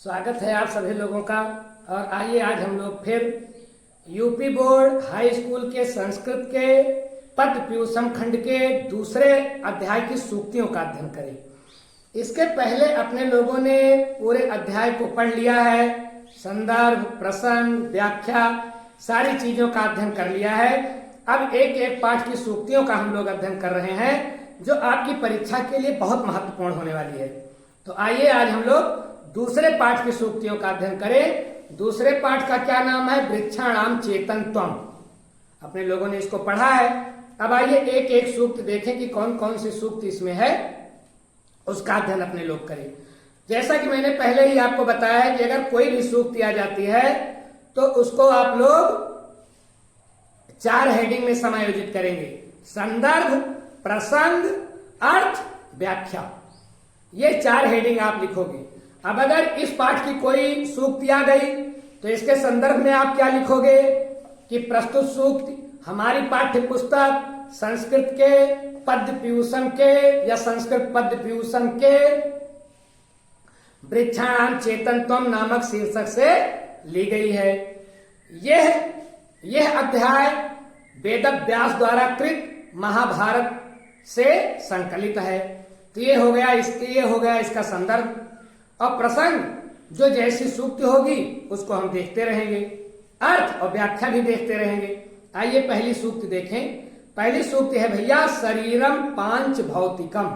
स्वागत है आप सभी लोगों का। और आइए आज हम लोग फिर यूपी बोर्ड हाई स्कूल के संस्कृत के पद प्यूसम खंड के दूसरे अध्याय की सूक्तियों का अध्ययन करें। इसके पहले अपने लोगों ने पूरे अध्याय को पढ़ लिया है, संदर्भ, प्रसंग, व्याख्या सारी चीजों का अध्ययन कर लिया है। अब एक एक पाठ की सूक्तियों का हम लोग अध्ययन कर रहे हैं जो आपकी परीक्षा के लिए बहुत महत्वपूर्ण होने वाली है। तो आइए आज हम लोग दूसरे पाठ की सूक्तियों का अध्ययन करें। दूसरे पाठ का क्या नाम है? वृक्षाणाम चेतन त्वम। अपने लोगों ने इसको पढ़ा है। अब आइए एक एक सूक्त देखें कि कौन कौन सी सूक्त इसमें है, उसका अध्ययन अपने लोग करें। जैसा कि मैंने पहले ही आपको बताया है कि अगर कोई भी सूक्त आ जाती है तो उसको आप लोग 4 हेडिंग में समायोजित करेंगे: संदर्भ, प्रसंग, अर्थ, व्याख्या। ये 4 हेडिंग आप लिखोगे। अब अगर इस पाठ की कोई सूक्ति आ गई तो इसके संदर्भ में आप क्या लिखोगे कि प्रस्तुत सूक्त हमारी पाठ्य पुस्तक संस्कृत के पद्य प्यूषण के या संस्कृत पद्य प्यूषण के वृक्षाणाम चेतनत्वम नामक शीर्षक से ली गई है। यह अध्याय वेद व्यास द्वारा कृत महाभारत से संकलित है। तो ये हो गया इसका संदर्भ। और प्रसंग जो जैसी सूक्ति होगी उसको हम देखते रहेंगे, अर्थ और व्याख्या भी देखते रहेंगे। आइए पहली सूक्ति देखें। पहली सूक्ति है भैया शरीरम पांच भौतिकम।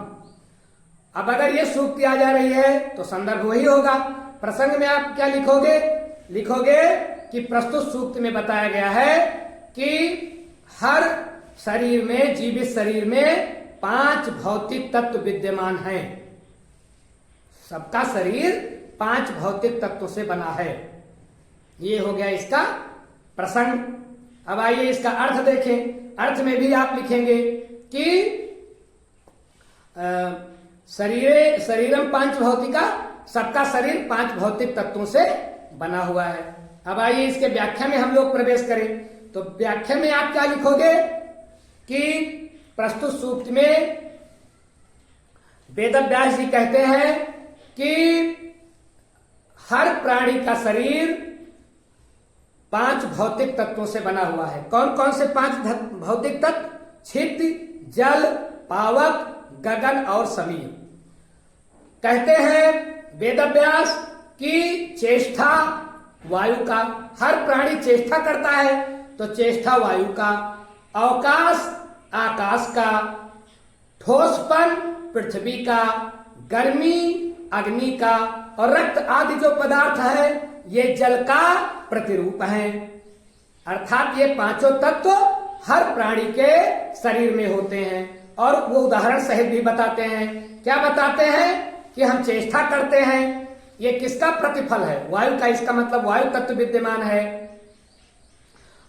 अब अगर ये सूक्ति आ जा रही है तो संदर्भ वही होगा। प्रसंग में आप क्या लिखोगे कि प्रस्तुत सूक्ति में बताया गया है कि हर शरीर में, जीवित शरीर में 5 भौतिक तत्व विद्यमान हैं। सबका शरीर 5 भौतिक तत्वों से बना है। ये हो गया इसका प्रसंग। अब आइए इसका अर्थ देखें। अर्थ में भी आप लिखेंगे कि शरीरम 5 भौतिका, सबका शरीर 5 भौतिक तत्वों से बना हुआ है। अब आइए इसके व्याख्या में हम लोग प्रवेश करें। तो व्याख्या में आप क्या लिखोगे कि प्रस्तुत सूक्त में वेद व्यास जी कहते हैं कि हर प्राणी का शरीर 5 भौतिक तत्वों से बना हुआ है। कौन कौन से 5 भौतिक तत्व? छिद्र, जल, पावक, गगन और समीर। कहते हैं वेद व्यास की चेष्टा वायु का, हर प्राणी चेष्टा करता है तो चेष्टा वायु का, अवकाश आकाश का, ठोसपन पृथ्वी का, गर्मी अग्नि का और रक्त आदि जो पदार्थ है ये जल का प्रतिरूप है। अर्थात ये 5 तत्व हर प्राणी के शरीर में होते हैं। और वो उदाहरण सहित भी बताते हैं। क्या बताते हैं कि हम चेष्टा करते हैं, ये किसका प्रतिफल है? वायु का। इसका मतलब वायु तत्व विद्यमान है।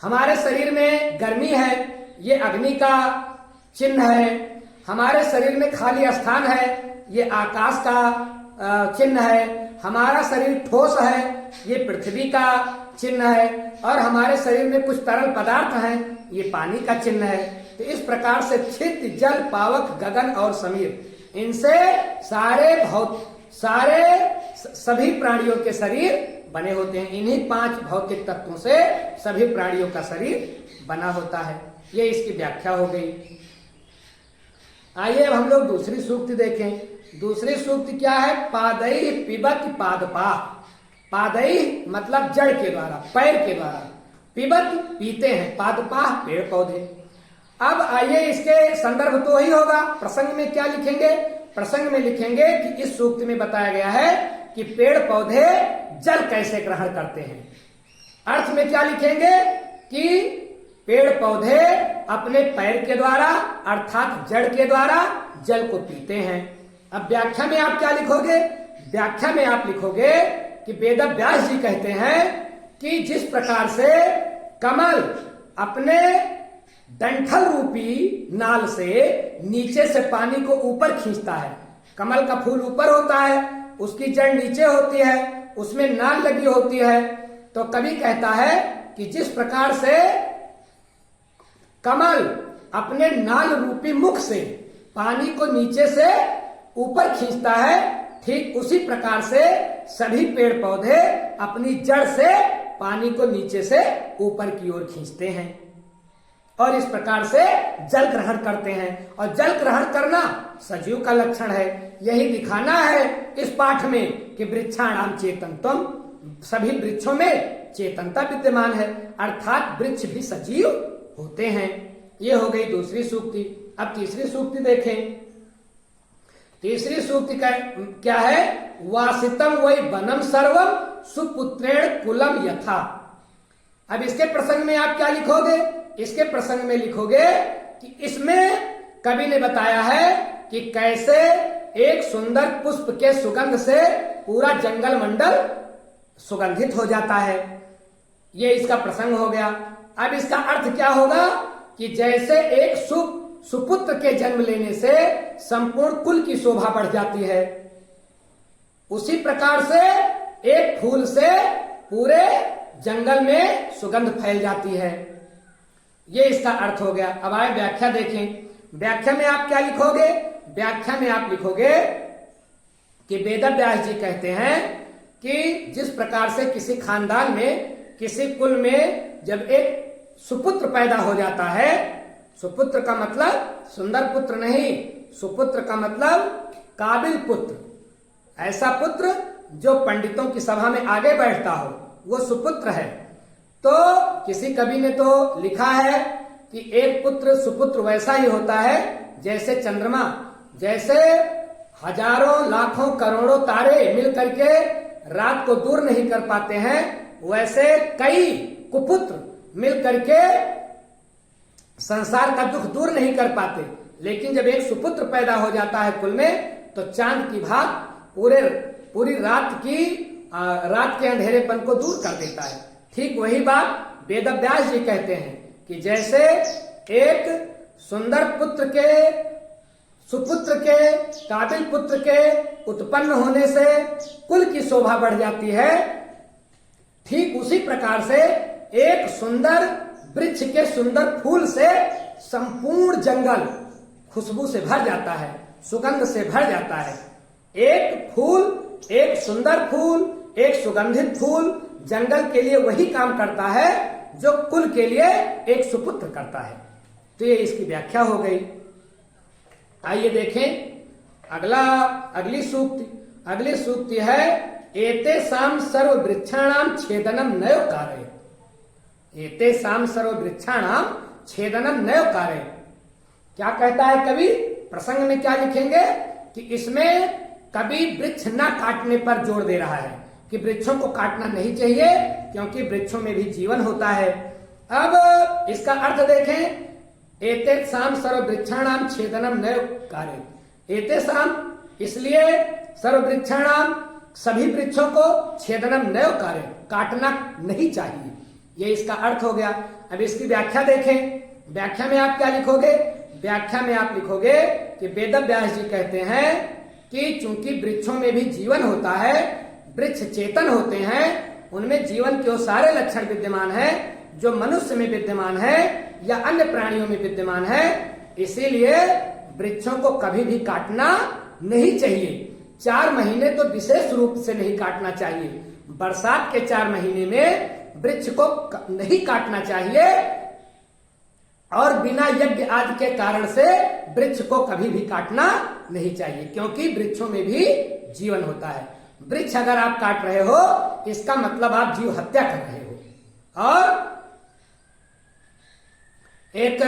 हमारे शरीर में गर्मी है, ये अग्नि का चिन्ह है। हमारे शरीर में खाली स्थान है, ये आकाश का चिन्ह है। हमारा शरीर ठोस है, ये पृथ्वी का चिन्ह है। और हमारे शरीर में कुछ तरल पदार्थ हैं, ये पानी का चिन्ह है। तो इस प्रकार से छिद्र, जल, पावक, गगन और समीर, इनसे सभी प्राणियों के शरीर बने होते हैं। इन्हीं 5 भौतिक तत्वों से सभी प्राणियों का शरीर बना होता है। ये इसकी व्याख्या हो गई। आइए अब हम लोग दूसरी सूक्ति देखें। दूसरी सूक्ति क्या है? पादई पिबत पादपा। पादई मतलब जड़ के द्वारा, पैर के द्वारा, पिबत पीते हैं, पादपा पेड़ पौधे। अब आइए इसके संदर्भ तो वही होगा। प्रसंग में क्या लिखेंगे? प्रसंग में लिखेंगे कि इस सूक्ति में बताया गया है कि पेड़ पौधे जल कैसे ग्रहण करते हैं। अर्थ में क्या लिखेंगे कि पेड़ पौधे अपने पैर के द्वारा अर्थात जड़ के द्वारा जल को पीते हैं। अब व्याख्या में आप क्या लिखोगे? व्याख्या में आप लिखोगे कि वेद व्यास जी कहते हैं कि जिस प्रकार से कमल अपने डंठल रूपी नाल से नीचे से पानी को ऊपर खींचता है। कमल का फूल ऊपर होता है, उसकी जड़ नीचे होती है, उसमें नाल लगी होती है। तो कवि कहता है कि जिस प्रकार से कमल अपने नाल रूपी मुख से पानी को नीचे से ऊपर खींचता है, ठीक उसी प्रकार से सभी पेड़ पौधे अपनी जड़ से पानी को नीचे से ऊपर की ओर खींचते हैं और इस प्रकार से जल ग्रहण करते हैं। और जल ग्रहण करना सजीव का लक्षण है। यही दिखाना है इस पाठ में कि वृक्षाणाम चेतनत्वम, सभी वृक्षों में चेतनता विद्यमान है, अर्थात वृक्ष भी सजीव होते हैं। ये हो गई दूसरी सूक्ति। अब तीसरी सूक्ति देखें। तीसरी सूक्ति का क्या है? वासितम वै वनम सर्वम सुपुत्रेण कुलम यथा। अब इसके प्रसंग में आप क्या लिखोगे? इसके प्रसंग में लिखोगे कि इसमें कवि ने बताया है कि कैसे एक सुंदर पुष्प के सुगंध से पूरा जंगल मंडल सुगंधित हो जाता है। ये इसका प्रसंग हो गया। अब इसका अर्थ क्या होगा कि जैसे एक सुपुत्र के जन्म लेने से संपूर्ण कुल की शोभा बढ़ जाती है, उसी प्रकार से एक फूल से पूरे जंगल में सुगंध फैल जाती है। ये इसका अर्थ हो गया। अब आए व्याख्या देखें। व्याख्या में आप क्या लिखोगे? व्याख्या में आप लिखोगे कि वेदव्यास जी कहते हैं कि जिस प्रकार से किसी खानदान में, किसी कुल में जब एक सुपुत्र पैदा हो जाता है, सुपुत्र का मतलब सुंदर पुत्र नहीं, सुपुत्र का मतलब काबिल पुत्र, ऐसा पुत्र जो पंडितों की सभा में आगे बैठता हो, वो सुपुत्र है। तो किसी कवि ने तो लिखा है कि एक पुत्र सुपुत्र वैसा ही होता है जैसे चंद्रमा, जैसे हजारों लाखों करोड़ों तारे मिल करके रात को दूर नहीं कर पाते हैं, वैसे कई कुपुत्र मिल करके संसार का दुख दूर नहीं कर पाते। लेकिन जब एक सुपुत्र पैदा हो जाता है कुल में, तो चांद की भांति पूरी रात के अंधेरेपन को दूर कर देता है। ठीक वही बात वेदव्यास जी कहते हैं कि जैसे एक सुंदर पुत्र के, सुपुत्र के, काबिल पुत्र के उत्पन्न होने से कुल की शोभा बढ़ जाती है, ठीक उसी प्रकार से एक सुंदर वृक्ष के सुंदर फूल से संपूर्ण जंगल खुशबू से भर जाता है, सुगंध से भर जाता है। एक फूल, एक सुंदर फूल, एक सुगंधित फूल जंगल के लिए वही काम करता है जो कुल के लिए एक सुपुत्र करता है। तो ये इसकी व्याख्या हो गई। आइए देखें अगली सूक्ति। अगली सूक्ति है एतेषां सर्व वृक्षाणाम छेदनम नैव कारयेत्। एतेषां सर्व वृक्षाणाम छेदनम नैव कारयेत्। क्या कहता है कवि? प्रसंग में क्या लिखेंगे कि इसमें कवि वृक्ष न काटने पर जोर दे रहा है कि वृक्षों को काटना नहीं चाहिए क्योंकि वृक्षों में भी जीवन होता है। अब इसका अर्थ देखें, एतेषां सर्व वृक्षाणाम छेदनम नैव कारयेत्। एतेषां इसलिए सर्व वृक्षाणाम सभी वृक्षों को छेदनम नैव कारयेत्, काटना नहीं चाहिए। ये इसका अर्थ हो गया। अब इसकी व्याख्या देखें। व्याख्या में आप क्या लिखोगे? व्याख्या में आप लिखोगे कि वेदव्यास जी कहते हैं कि चूंकि वृक्षों में भी जीवन होता है, वृक्ष चेतन होते हैं, उनमें जीवन के वो सारे लक्षण विद्यमान हैं जो मनुष्य में विद्यमान है या अन्य प्राणियों में विद्यमान है, इसीलिए वृक्षों को कभी भी काटना नहीं चाहिए। 4 महीने तो विशेष रूप से नहीं काटना चाहिए। बरसात के 4 महीने में वृक्ष को नहीं काटना चाहिए और बिना यज्ञ आदि के कारण से वृक्ष को कभी भी काटना नहीं चाहिए, क्योंकि वृक्षों में भी जीवन होता है। वृक्ष अगर आप काट रहे हो, इसका मतलब आप जीव हत्या कर रहे हो। और एक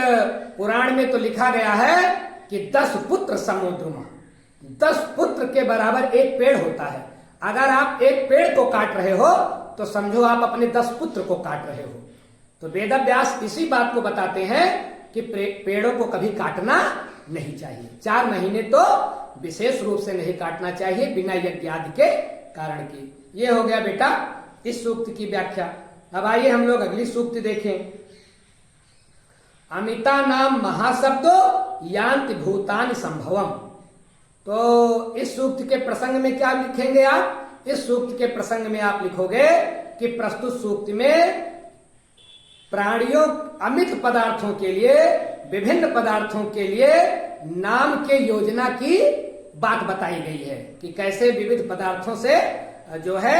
पुराण में तो लिखा गया है कि 10 पुत्र समुद्रमा, 10 पुत्र के बराबर एक पेड़ होता है। अगर आप एक पेड़ को काट रहे हो तो समझो आप अपने 10 पुत्र को काट रहे हो। तो वेदव्यास इसी बात को बताते हैं कि पेड़ों को कभी काटना नहीं चाहिए। 4 महीने तो विशेष रूप से नहीं काटना चाहिए बिना यज्ञ आदि के कारण की। ये हो गया बेटा इस सूक्त की व्याख्या। अब आइए हम लोग अगली सूक्ति देखें। अमिता नाम महाशब्दो यान्ति भूतानि संभवम। तो इस सूक्त के प्रसंग में क्या लिखेंगे आप? इस सूक्त के प्रसंग में आप लिखोगे कि प्रस्तुत सूक्त में प्राणियों अमित पदार्थों के लिए, विभिन्न पदार्थों के लिए नाम के योजना की बात बताई गई है कि कैसे विविध पदार्थों से जो है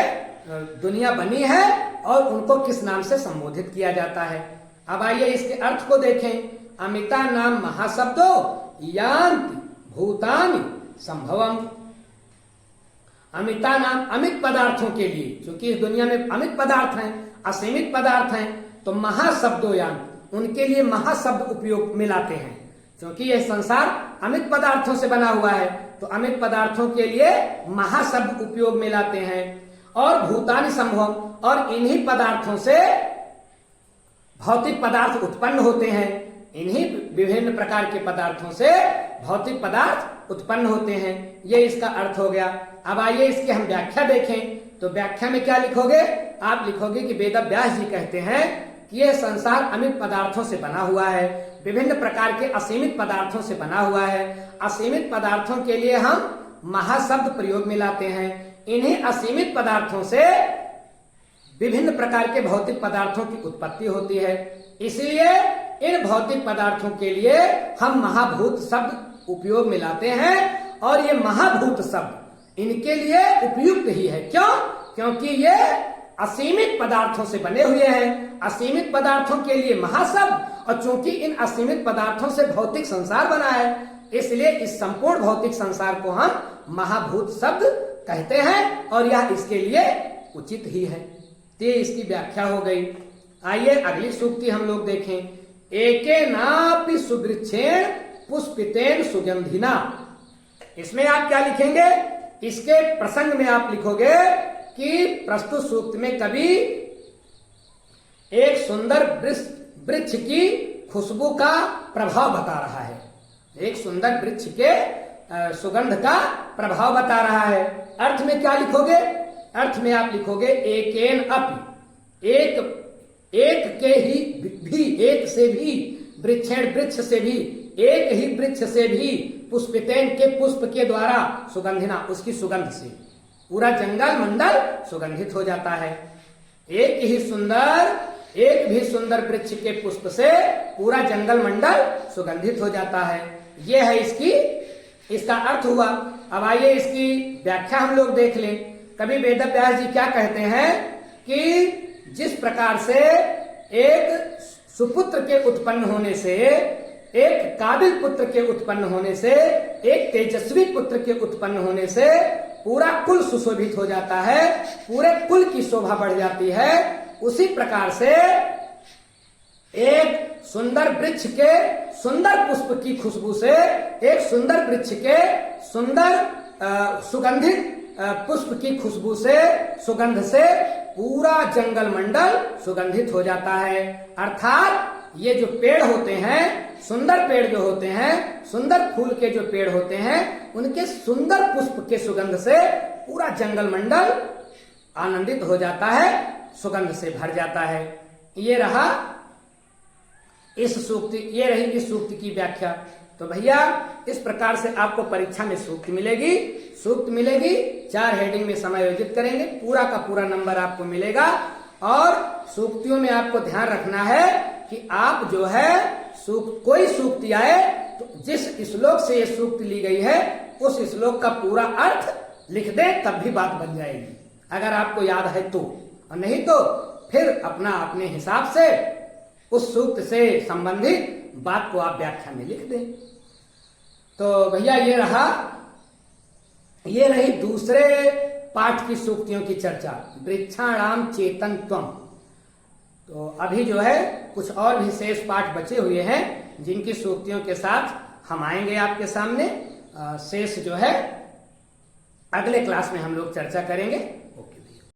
दुनिया बनी है और उनको किस नाम से संबोधित किया जाता है। अब आइए इसके अर्थ को देखें। अमिता नाम महाशब्दो यान्ति भूतानि संभवम। अमिता नाम अमित पदार्थों के लिए, क्योंकि इस दुनिया में अमित पदार्थ हैं, असीमित पदार्थ हैं, तो महाशब्दो यान उनके लिए महाशब्द उपयोग में लाते हैं, क्योंकि यह संसार अमित पदार्थों से बना हुआ है, तो अमित पदार्थों के लिए महाशब्द उपयोग में लाते हैं। और भूतानि संभवम, और इन्हीं पदार्थों से भौतिक पदार्थ उत्पन्न होते हैं। इन्हीं विभिन्न प्रकार के पदार्थों से भौतिक पदार्थ उत्पन्न होते हैं। ये इसका अर्थ हो गया। अब आइए इसकी हम व्याख्या देखें। तो व्याख्या में क्या लिखोगे? आप लिखोगे कि वेद व्यास जी कहते हैं कि यह संसार अमित पदार्थों से बना हुआ है, विभिन्न प्रकार के असीमित पदार्थों से बना हुआ है। असीमित पदार्थों के लिए हम महाशब्द प्रयोग में लाते हैं। इन्हीं असीमित पदार्थों से विभिन्न प्रकार के भौतिक पदार्थों की उत्पत्ति होती है। इसलिए इन भौतिक पदार्थों के लिए हम महाभूत शब्द उपयोग में लाते हैं, और ये महाभूत शब्द इनके लिए उपयुक्त ही है। क्यों? क्योंकि ये असीमित पदार्थों से बने हुए हैं। असीमित पदार्थों के लिए महाशब्द, और चूंकि इन असीमित पदार्थों से भौतिक संसार बना है, इसलिए इस संपूर्ण भौतिक संसार को हम महाभूत शब्द कहते हैं, और यह इसके लिए उचित ही है। ये इसकी व्याख्या हो गई। आइए अगली सूक्ति हम लोग देखें। एके नापि सुवृक्षेण पुष्पितेन सुगंधिना। इसमें आप क्या लिखेंगे? इसके प्रसंग में आप लिखोगे कि प्रस्तुत सूक्त में कवि एक सुंदर वृक्ष की खुशबू का प्रभाव बता रहा है। एक सुंदर वृक्ष के सुगंध का प्रभाव बता रहा है। अर्थ में क्या लिखोगे? अर्थ में आप लिखोगे एकेन अपि, एक के ही भी, एक से भी, वृक्षेण वृक्ष से भी, एक ही वृक्ष से भी, पुष्पितेन के पुष्प के द्वारा, सुगंधिना उसकी सुगंध से पूरा जंगल मंडल सुगंधित हो जाता है। एक ही सुंदर, एक भी सुंदर वृक्ष के पुष्प से पूरा जंगल मंडल सुगंधित हो जाता है। यह है इसका अर्थ हुआ। अब आइए इसकी व्याख्या हम लोग देख लें। कवि वेद व्यास जी क्या कहते हैं कि जिस प्रकार से एक सुपुत्र के उत्पन्न होने से, एक काबिल पुत्र के उत्पन्न होने से, एक तेजस्वी पुत्र के उत्पन्न होने से पूरा कुल सुशोभित हो जाता है, पूरे कुल की शोभा बढ़ जाती है, उसी प्रकार से एक सुंदर वृक्ष के सुंदर पुष्प की खुशबू से, एक सुंदर वृक्ष के सुंदर सुगंधित पुष्प की खुशबू से, सुगंध से पूरा जंगल मंडल सुगंधित हो जाता है। अर्थात ये जो पेड़ होते हैं, सुंदर पेड़ जो होते हैं, सुंदर फूल के जो पेड़ होते हैं, उनके सुंदर पुष्प के सुगंध से पूरा जंगल मंडल आनंदित हो जाता है, सुगंध से भर जाता है। ये रहा ये रही इस सूक्ति की व्याख्या। तो भैया इस प्रकार से आपको परीक्षा में सूक्ति मिलेगी। 4 हेडिंग में समायोजित करेंगे, पूरा का पूरा नंबर आपको मिलेगा। और सूक्तियों में आपको ध्यान रखना है कि आप जो है कोई सूक्ति आए तो जिस श्लोक से ये सूक्ति ली गई है उस श्लोक का पूरा अर्थ लिख दें, तब भी बात बन जाएगी, अगर आपको याद है तो। और नहीं तो फिर अपने हिसाब से उस सूक्त से संबंधित बात को आप व्याख्या में लिख दें। तो भैया ये रही दूसरे पाठ की सूक्तियों की चर्चा, वृक्षाणाम चेतन त्वम। तो अभी जो है कुछ और भी शेष पाठ बचे हुए हैं, जिनकी सूक्तियों के साथ हम आएंगे आपके सामने। शेष जो है अगले क्लास में हम लोग चर्चा करेंगे।